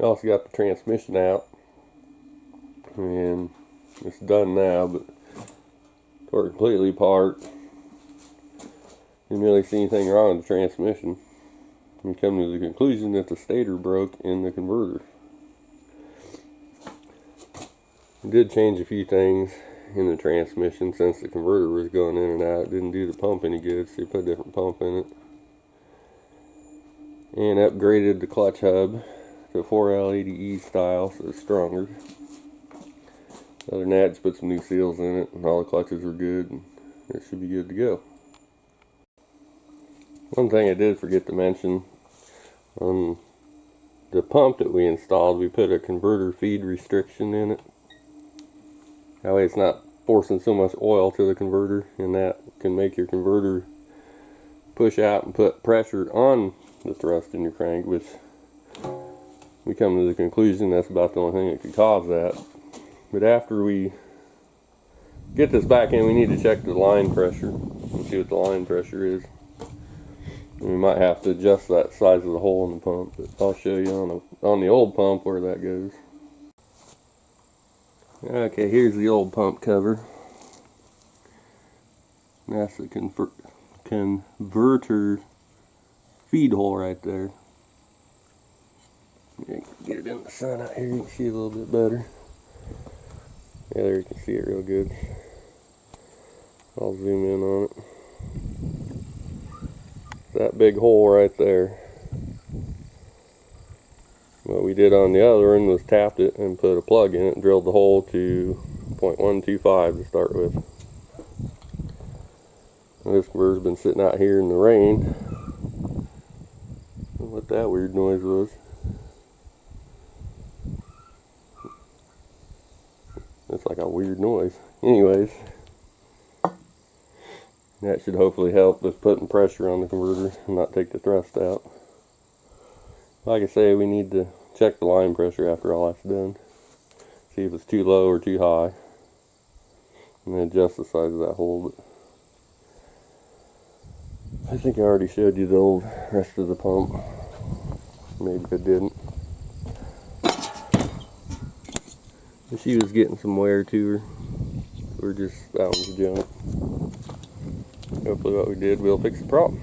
I also got the transmission out, and it's done now, but tore it completely apart. Didn't really see anything wrong with the transmission. We come to the conclusion that the stator broke in the converter. I did change a few things in the transmission since the converter was going in and out. It didn't do the pump any good, so you put a different pump in it. And upgraded the clutch hub to 4L80E style, so it's stronger. Other than that, just put some new seals in it, and all the clutches are good, and it should be good to go. One thing I did forget to mention, on the pump that we installed, we put a converter feed restriction in it. That way it's not forcing so much oil to the converter, and that can make your converter push out and put pressure on the thrust in your crank, which we come to the conclusion that's about the only thing that could cause that. But after we get this back in, we need to check the line pressure and see what the line pressure is. And we might have to adjust that size of the hole in the pump, but I'll show you on the old pump where that goes. Okay, here's the old pump cover. That's the converter feed hole right there. Get it in the sun out here, you can see a little bit better. Yeah, there you can see it real good. I'll zoom in on it. That big hole right there. What we did on the other one was tapped it and put a plug in it and drilled the hole to 0.125 to start with. Now this converter's been sitting out here in the rain. I don't know what that weird noise was. That's like a weird noise. Anyways, that should hopefully help with putting pressure on the converter and not take the thrust out. Like I say, we need to check the line pressure after all that's done. See if it's too low or too high. And then adjust the size of that hole. But I think I already showed you the old rest of the pump. Maybe I didn't. And she was getting some wear to her. We're just out with the junk. Hopefully what we did will fix the problem.